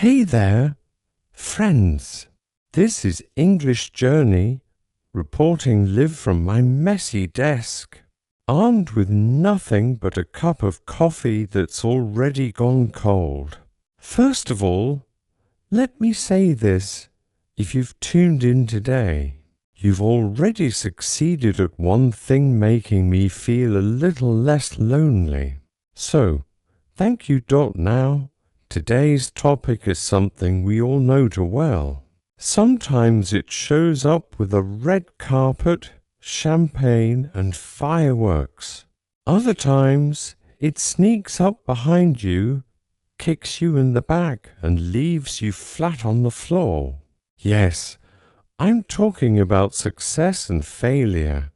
Hey there, friends. This is English Journey, reporting live from my messy desk, armed with nothing but a cup of coffee that's already gone cold. First of all, let me say this. If you've tuned in today, you've already succeeded at one thing, making me feel a little less lonely. So, thank you. Now, today's topic is something we all know too well. Sometimes it shows up with a red carpet, champagne, and fireworks. Other times, it sneaks up behind you, kicks you in the back, and leaves you flat on the floor. Yes, I'm talking about success and failure.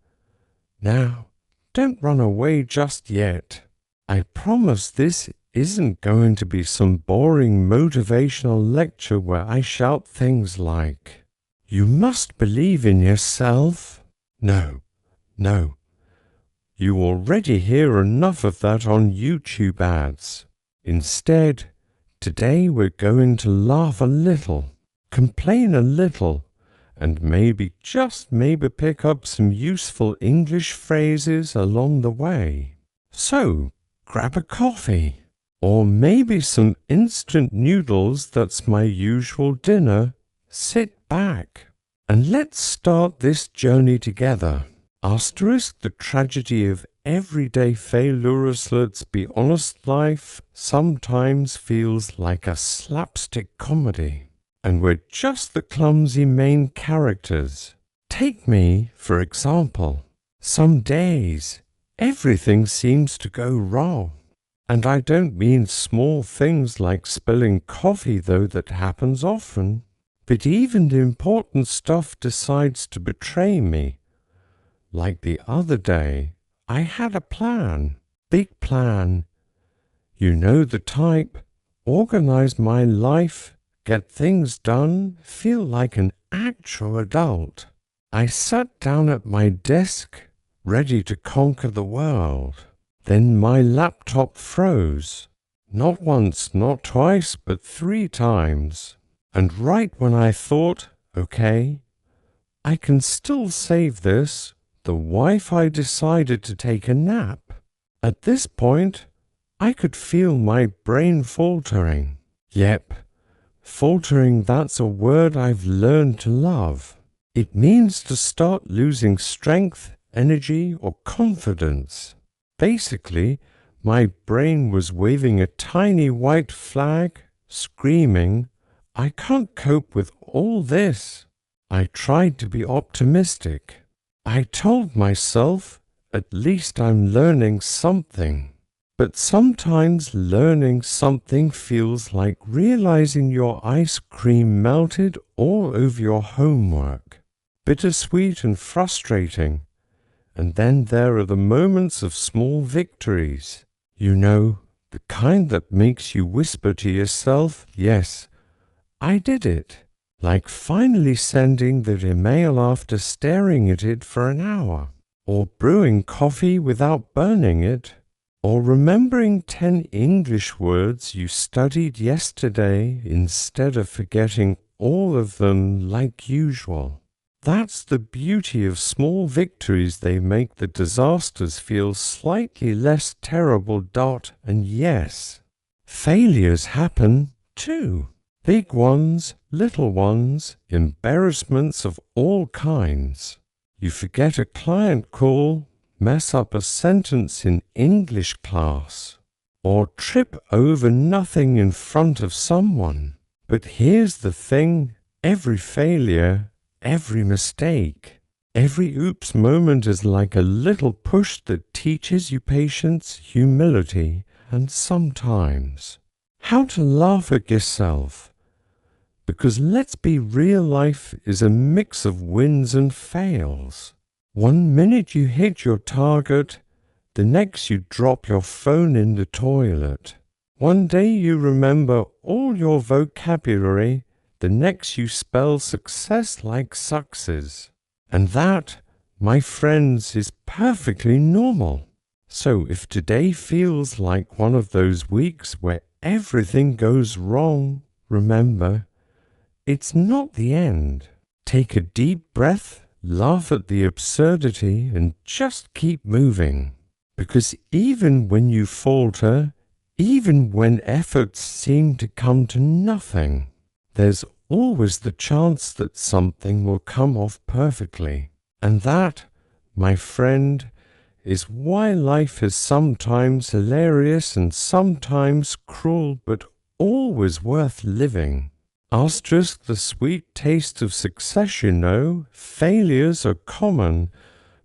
Now, don't run away just yet. I promise this isn't going to be some boring motivational lecture where I shout things like, "You must believe in yourself." No. You already hear enough of that on YouTube ads. Instead, today we're going to laugh a little, complain a little, and maybe, just maybe, pick up some useful English phrases along the way. So, grab a coffee, or maybe some instant noodles. That's my usual dinner. Sit back, and let's start this journey together. Asterisk the tragedy of everyday failures. Let's be honest, life sometimes feels like a slapstick comedy, and we're just the clumsy main characters. Take me, for example. Some days, everything seems to go wrong. And I don't mean small things like spilling coffee, though that happens often, but even the important stuff decides to betray me. Like the other day, I had a plan, big plan. You know the type. Organize my life, get things done, feel like an actual adult. I sat down at my desk, ready to conquer the world. Then my laptop froze. Not once, not twice, but 3 times. And right when I thought, okay, I can still save this, the Wi-Fi decided to take a nap. At this point, I could feel my brain faltering. Yep, faltering, that's a word I've learned to love. It means to start losing strength, energy, or confidence. Basically, my brain was waving a tiny white flag, screaming, "I can't cope with all this." I tried to be optimistic. I told myself, at least I'm learning something. But sometimes learning something feels like realizing your ice cream melted all over your homework. Bittersweet and frustrating. And then there are the moments of small victories. You know, the kind that makes you whisper to yourself, "Yes, I did it." Like finally sending that email after staring at it for an hour, or brewing coffee without burning it, or remembering 10 English words you studied yesterday instead of forgetting all of them like usual. That's the beauty of small victories. They make the disasters feel slightly less terrible. And yes, failures happen too. Big ones, little ones, embarrassments of all kinds. You forget a client call, mess up a sentence in English class, or trip over nothing in front of someone. But here's the thing, every failure, every mistake, every oops moment is like a little push that teaches you patience, humility, and sometimes how to laugh at yourself. Because let's be real, life is a mix of wins and fails. One minute you hit your target, the next you drop your phone in the toilet. One day you remember all your vocabulary, the next you spell success like success. And that, my friends, is perfectly normal. So if today feels like one of those weeks where everything goes wrong, remember, it's not the end. Take a deep breath, laugh at the absurdity, and just keep moving. Because even when you falter, even when efforts seem to come to nothing, there's always the chance that something will come off perfectly. And that, my friend, is why life is sometimes hilarious and sometimes cruel, but always worth living. Asterisk the sweet taste of success, you know. Failures are common,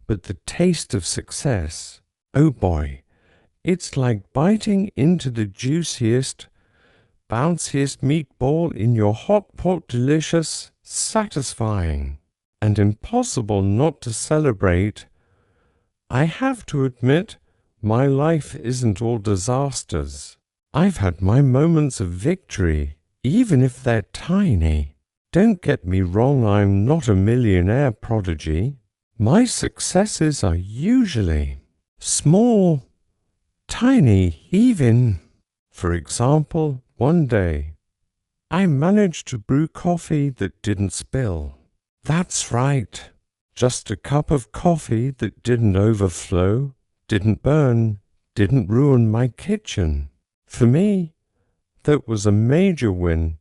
but the taste of success, oh boy, it's like biting into the juiciest, bounciest meatball in your hot pot, delicious, satisfying, and impossible not to celebrate. I have to admit, my life isn't all disasters. I've had my moments of victory, even if they're tiny. Don't get me wrong, I'm not a millionaire prodigy. My successes are usually small, tiny even. For example, one day, I managed to brew coffee that didn't spill. That's right. Just a cup of coffee that didn't overflow, didn't burn, didn't ruin my kitchen. For me, that was a major win.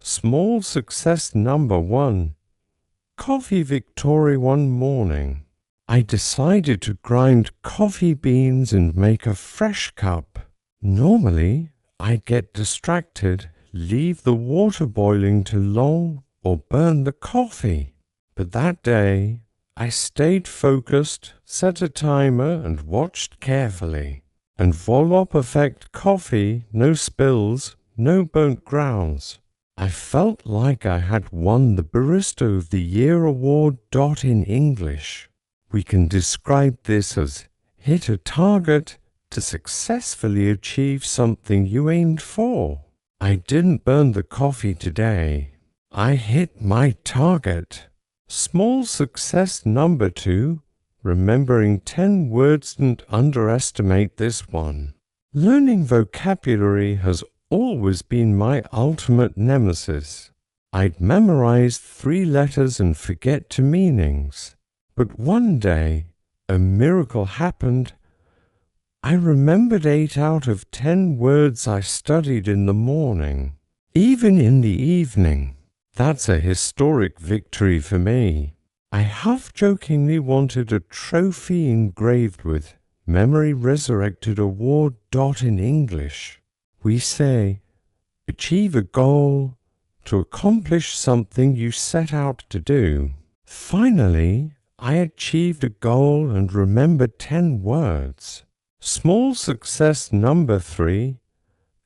Small success number one. Coffee victory one morning. I decided to grind coffee beans and make a fresh cup. Normally, I'd get distracted, leave the water boiling too long, or burn the coffee. But that day, I stayed focused, set a timer, and watched carefully. And voila, perfect coffee, no spills, no burnt grounds. I felt like I had won the Barista of the Year award. In English, we can describe this as hit a target to successfully achieve something you aimed for. I didn't burn the coffee today. I hit my target. Small success number two, remembering 10 words. Don't underestimate this one. Learning vocabulary has always been my ultimate nemesis. I'd memorize 3 letters and forget 2 meanings. But one day, a miracle happened. I remembered 8 out of 10 words I studied in the morning, even in the evening. That's a historic victory for me. I half-jokingly wanted a trophy engraved with Memory Resurrected Award. In English, we say, achieve a goal, to accomplish something you set out to do. Finally, I achieved a goal and remembered 10 words. Small success number 3,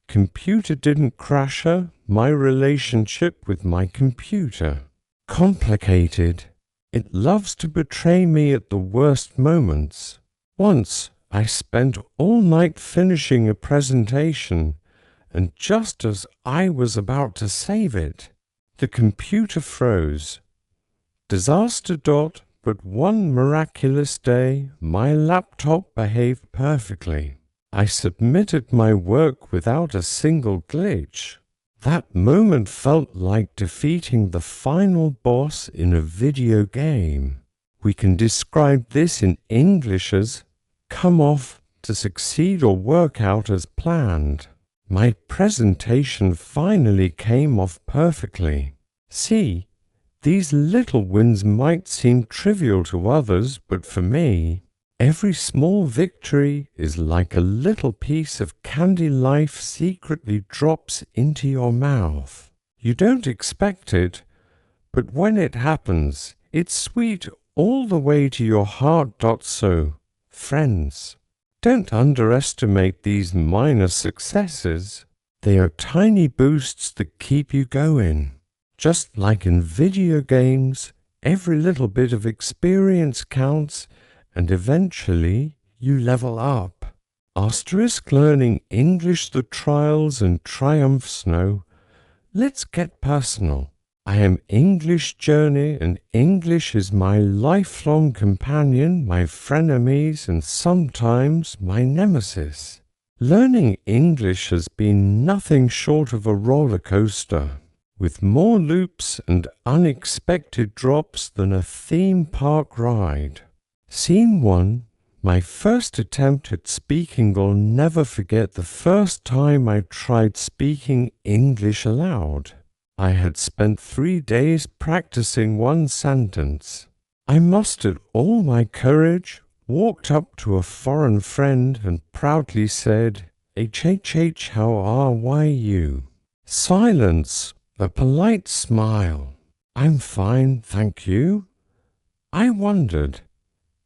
computer didn't crash her. My relationship with my computer. Complicated. It loves to betray me at the worst moments. Once, I spent all night finishing a presentation, and just as I was about to save it, the computer froze. Disaster. But one miraculous day, my laptop behaved perfectly. I submitted my work without a single glitch. That moment felt like defeating the final boss in a video game. We can describe this in English as come off, to succeed or work out as planned. My presentation finally came off perfectly. See, these little wins might seem trivial to others, but for me, every small victory is like a little piece of candy life secretly drops into your mouth. You don't expect it, but when it happens, it's sweet all the way to your heart. So, friends, don't underestimate these minor successes. They are tiny boosts that keep you going. Just like in video games, every little bit of experience counts, and eventually you level up. Asterisk learning English, the trials and triumphs. No, let's get personal. I am English journey, and English is my lifelong companion, my frenemies, and sometimes my nemesis. Learning English has been nothing short of a roller coaster, with more loops and unexpected drops than a theme park ride. Scene 1. My first attempt at speaking. I'll never forget the first time I tried speaking English aloud. I had spent 3 days practicing one sentence. I mustered all my courage, walked up to a foreign friend and proudly said, "HHH, how are you?" Silence, a polite smile. "I'm fine, thank you." I wondered,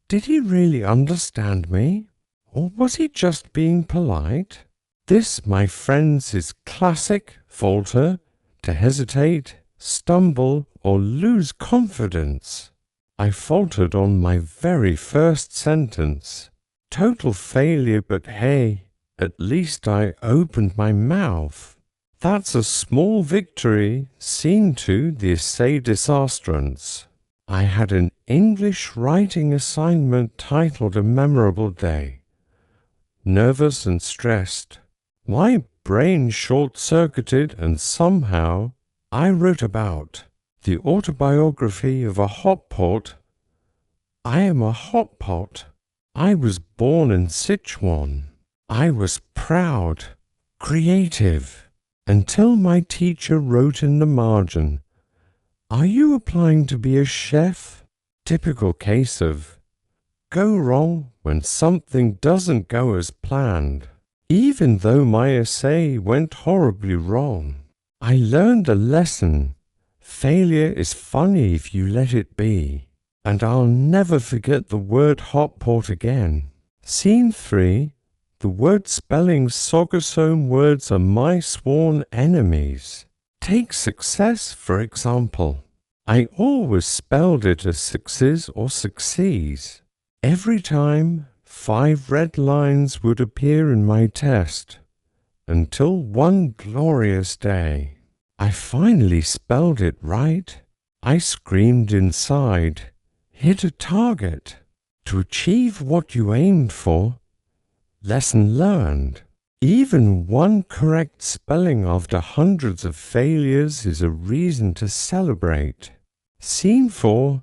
did he really understand me? Or was he just being polite? This, my friends, is classic falter, to hesitate, stumble, or lose confidence. I faltered on my very first sentence. Total failure, but hey, at least I opened my mouth. That's a small victory. Scene 2, the essay disastrance. I had an English writing assignment titled A Memorable Day. Nervous and stressed. My brain short-circuited and somehow I wrote about the autobiography of a hot pot. I am a hot pot. I was born in Sichuan. I was proud, creative, until my teacher wrote in the margin, "Are you applying to be a chef?" Typical case of go wrong when something doesn't go as planned. Even though my essay went horribly wrong, I learned a lesson. Failure is funny if you let it be. And I'll never forget the word hot pot again. Scene 3. The word spelling Sogosome words are my sworn enemies. Take success, for example. I always spelled it as success or succeeds. Every time, 5 red lines would appear in my test, until one glorious day, I finally spelled it right. I screamed inside, hit a target. To achieve what you aimed for, lesson learned. Even one correct spelling after hundreds of failures is a reason to celebrate. Scene 4.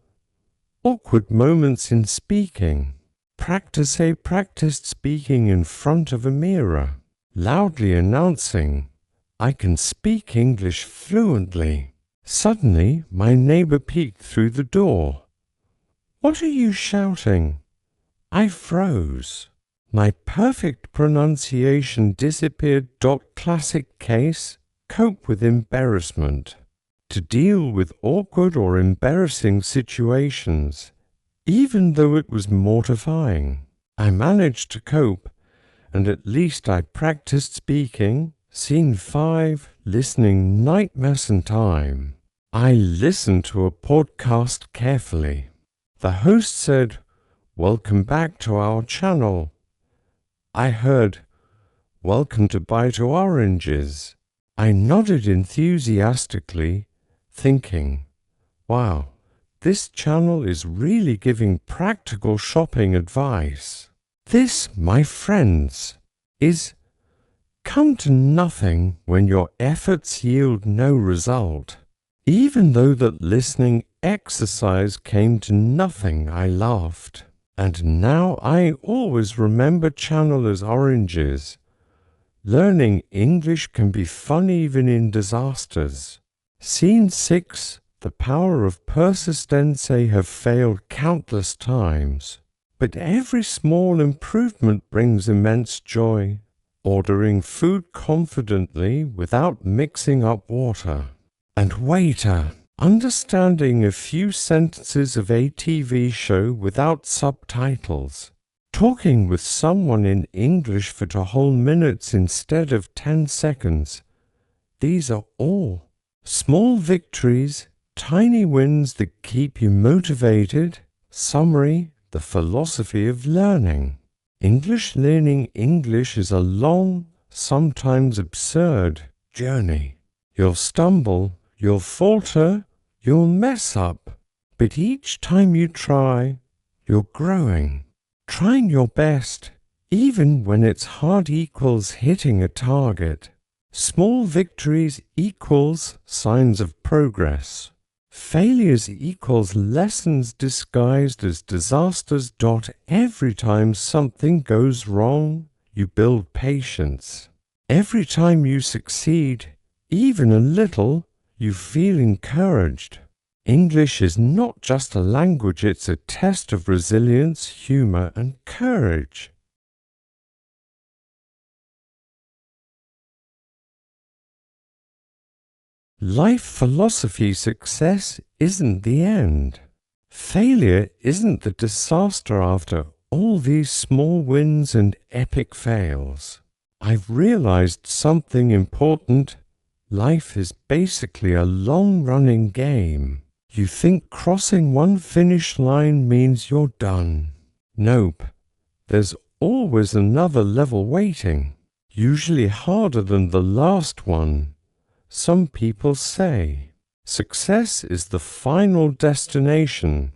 Awkward moments in speaking. Practiced speaking in front of a mirror, loudly announcing, "I can speak English fluently." Suddenly, my neighbor peeked through the door. "What are you shouting?" I froze. My perfect pronunciation disappeared. Classic case, cope with embarrassment. To deal with awkward or embarrassing situations, even though it was mortifying, I managed to cope, and at least I practiced speaking. Scene 5, listening nightmares and time. I listened to a podcast carefully. The host said, "Welcome back to our channel." I heard, "Welcome to Bite to Oranges." I nodded enthusiastically, thinking, wow, this channel is really giving practical shopping advice. This, my friends, is come to nothing when your efforts yield no result. Even though that listening exercise came to nothing, I laughed. And now I always remember channel as oranges. Learning English can be fun even in disasters. Scene 6. The power of persistence. I have failed countless times, but every small improvement brings immense joy. Ordering food confidently without mixing up water. And waiter, understanding a few sentences of a TV show without subtitles. Talking with someone in English for whole minutes instead of 10 seconds. These are all small victories, tiny wins that keep you motivated. Summary: the philosophy of learning. Learning English is a long, sometimes absurd journey. You'll stumble, you'll falter, you'll mess up, but each time you try, you're growing. Trying your best, Even when it's hard equals hitting a target. Small victories equals signs of progress. Failures equals lessons disguised as disasters. Every time something goes wrong, you build patience. Every time you succeed, even a little, you feel encouraged. English is not just a language, it's a test of resilience, humor, and courage. Life philosophy: success isn't the end. Failure isn't the disaster after all these small wins and epic fails. I've realized something important. Life is basically a long-running game. You think crossing one finish line means you're done. Nope. There's always another level waiting, usually harder than the last one. Some people say success is the final destination.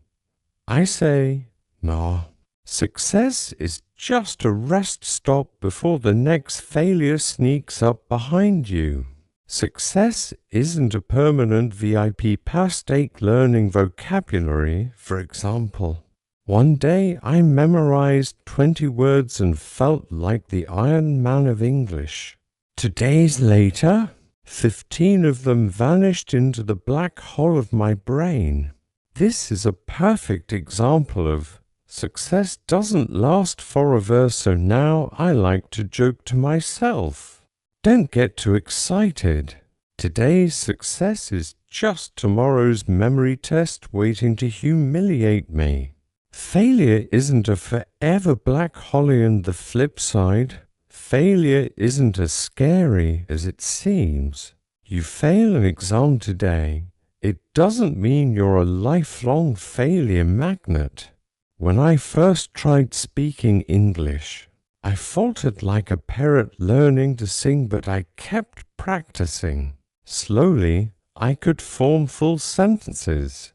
I say, no. Success is just a rest stop before the next failure sneaks up behind you. Success isn't a permanent VIP pass. Take learning vocabulary, for example. One day I memorized 20 words and felt like the Iron Man of English. 2 days later, 15 of them vanished into the black hole of my brain. This is a perfect example of success doesn't last forever, so now I like to joke to myself. Don't get too excited. Today's success is just tomorrow's memory test waiting to humiliate me. Failure isn't a forever black hole, and the flip side, failure isn't as scary as it seems. You fail an exam today, it doesn't mean you're a lifelong failure magnet. When I first tried speaking English, I faltered like a parrot learning to sing, but I kept practicing. Slowly, I could form full sentences.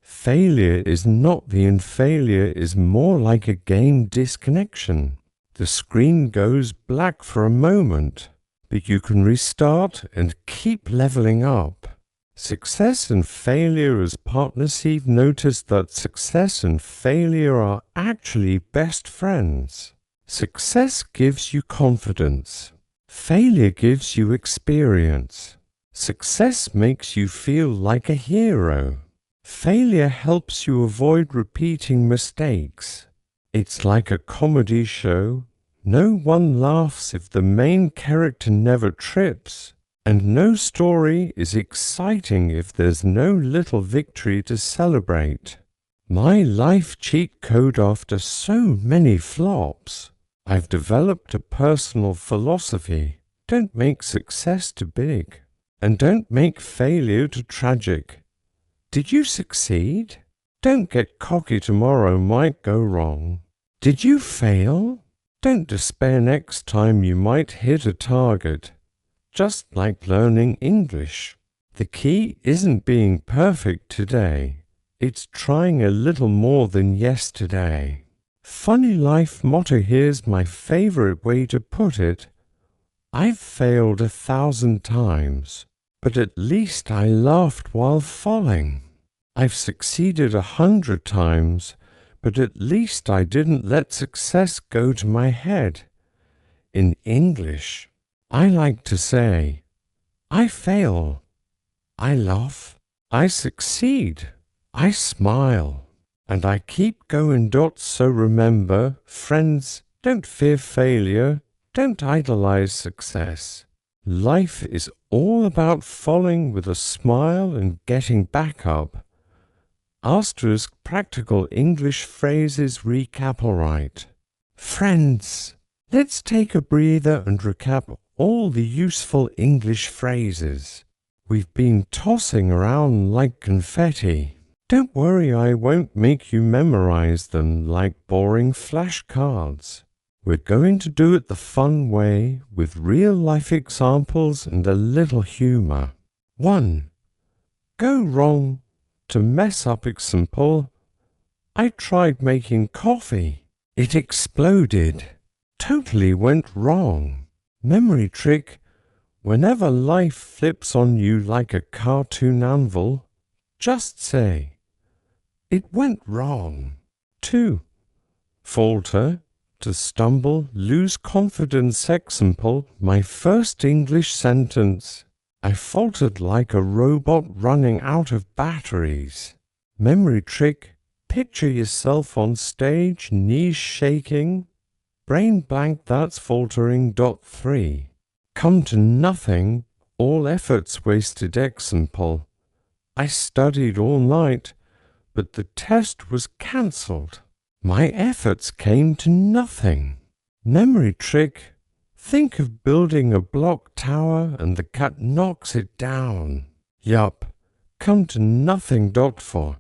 Failure is not the end. Failure is more like a game disconnection. The screen goes black for a moment, but you can restart and keep leveling up. Success and failure as partners. You've noticed that success and failure are actually best friends. Success gives you confidence. Failure gives you experience. Success makes you feel like a hero. Failure helps you avoid repeating mistakes. It's like a comedy show. No one laughs if the main character never trips, and no story is exciting if there's no little victory to celebrate. My life cheat code: after so many flops, I've developed a personal philosophy. Don't make success too big, and don't make failure too tragic. Did you succeed? Don't get cocky. Tomorrow might go wrong. Did you fail? Don't despair. Next time you might hit a target. Just like learning English. The key isn't being perfect today. It's trying a little more than yesterday. Funny life motto: here's my favorite way to put it. I've failed 1,000 times, but at least I laughed while falling. I've succeeded 100 times, but at least I didn't let success go to my head. In English, I like to say, I fail, I laugh, I succeed, I smile, and I keep going. So remember, friends, don't fear failure, don't idolize success. Life is all about falling with a smile and getting back up. Asterisk practical English phrases recap. Alright. Friends, let's take a breather and recap all the useful English phrases we've been tossing around like confetti. Don't worry, I won't make you memorize them like boring flashcards. We're going to do it the fun way, with real-life examples and a little humor. 1. Go wrong. To mess up example: I tried making coffee. It exploded. Totally went wrong. Memory trick. Whenever life flips on you like a cartoon anvil, just say, it went wrong. 2. Falter, to stumble, lose confidence. Example, my first English sentence. I faltered like a robot running out of batteries. Memory trick, picture yourself on stage, knees shaking. Brain blank, that's faltering. 3. Come to nothing, all efforts wasted. Example, I studied all night, but the test was cancelled. My efforts came to nothing. Memory trick. Think of building a block tower and the cat knocks it down. Yup, come to nothing. 4.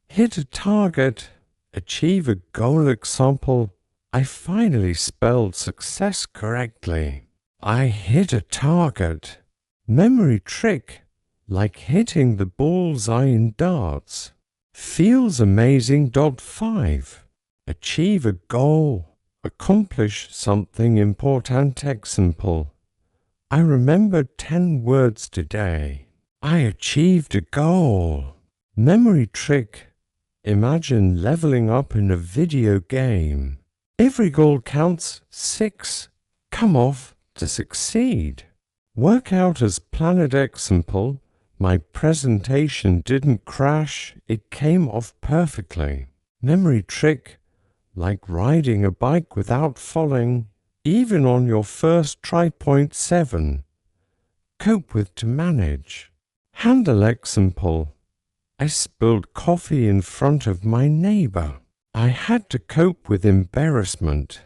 Hit a target, achieve a goal. Example, I finally spelled success correctly. I hit a target. Memory trick. Like hitting the bullseye in darts. Feels amazing. 5. Achieve a goal. Accomplish something important. Example, I remembered 10 words today. I achieved a goal. Memory trick. Imagine leveling up in a video game. Every goal counts. 6. Come off to succeed. Work out as planned. Example, my presentation didn't crash, it came off perfectly. Memory trick. Like riding a bike without falling, even on your first try. 7. Cope with, to manage. Handle. Example, I spilled coffee in front of my neighbor. I had to cope with embarrassment.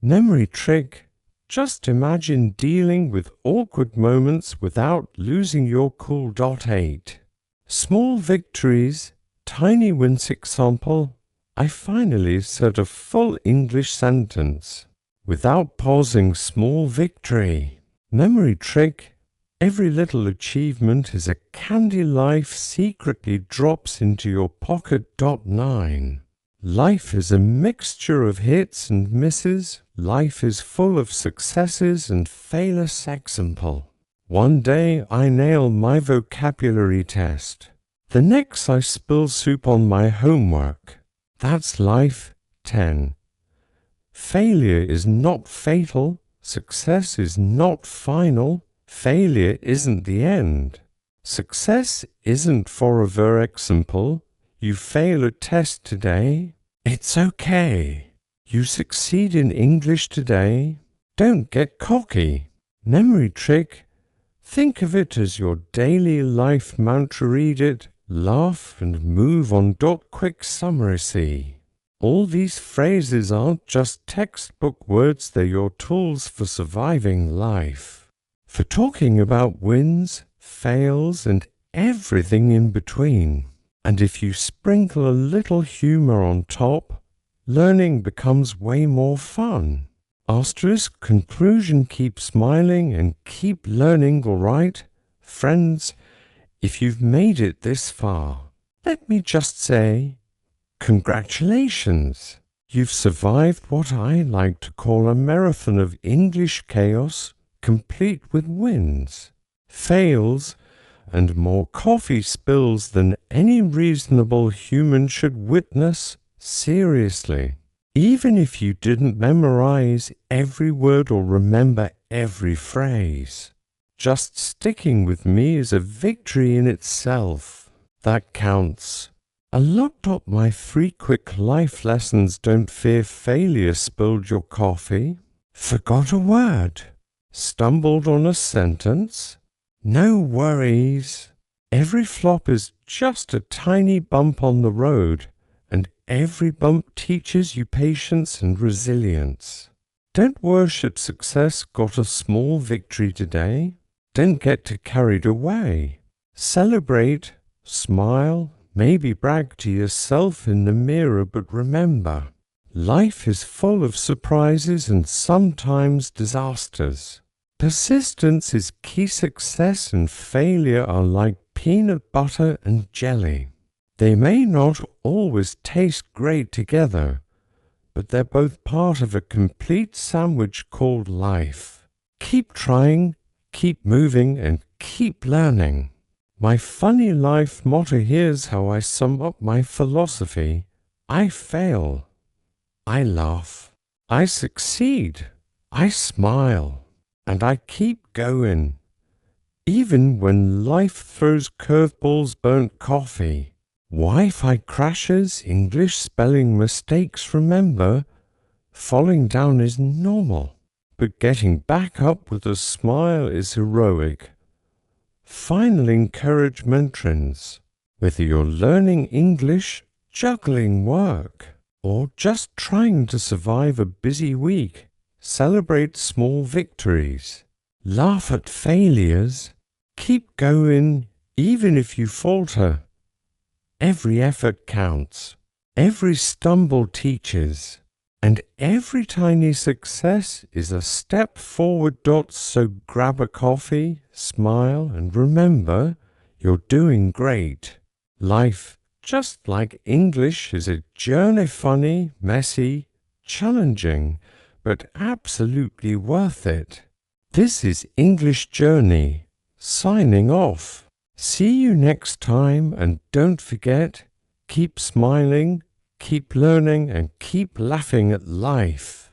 Memory trick. Just imagine dealing with awkward moments without losing your cool. 8. Small victories, tiny wins. Example, I finally said a full English sentence without pausing. Small victory. Memory trick. Every little achievement is a candy life secretly drops into your pocket. 9. Life is a mixture of hits and misses. Life is full of successes and failures. Example, one day I nail my vocabulary test. The next I spill soup on my homework. That's life. 10. Failure is not fatal. Success is not final. Failure isn't the end. Success isn't forever. Example, you fail a test today. It's okay. You succeed in English today. Don't get cocky. Memory trick. Think of it as your daily life mantra. Read it, laugh, and move on. Quick summary. See, all these phrases aren't just textbook words, they're your tools for surviving life, for talking about wins, fails, and everything in between. And if you sprinkle a little humor on top, learning becomes way more fun. Asterisk conclusion, keep smiling and keep learning, alright? Friends, if you've made it this far, let me just say, congratulations! You've survived what I like to call a marathon of English chaos, complete with wins, fails, and more coffee spills than any reasonable human should witness. Seriously, even if you didn't memorize every word or remember every phrase, just sticking with me is a victory in itself. That counts. I looked up my 3 quick life lessons. Don't fear failure. Spilled your coffee. Forgot a word. Stumbled on a sentence. No worries. Every flop is just a tiny bump on the road, and every bump teaches you patience and resilience. Don't worship success. Got a small victory today. Don't get too carried away. Celebrate, smile, maybe brag to yourself in the mirror, but remember, life is full of surprises and sometimes disasters. Persistence is key. Success and failure are like peanut butter and jelly. They may not always taste great together, but they're both part of a complete sandwich called life. Keep trying, keep moving, and keep learning. My funny life motto, here's how I sum up my philosophy. I fail. I laugh. I succeed. I smile. And I keep going. Even when life throws curveballs, burnt coffee, Wi-Fi crashes, English spelling mistakes, remember, falling down is normal, but getting back up with a smile is heroic. Final encouragement trends. Whether you're learning English, juggling work, or just trying to survive a busy week, celebrate small victories. Laugh at failures. Keep going, even if you falter. Every effort counts. Every stumble teaches. And every tiny success is a step forward. So grab a coffee, smile, and remember, you're doing great. Life, just like English, is a journey, funny, messy, challenging, but absolutely worth it. This is English Journey, signing off. See you next time, and don't forget, keep smiling, keep learning, and keep laughing at life.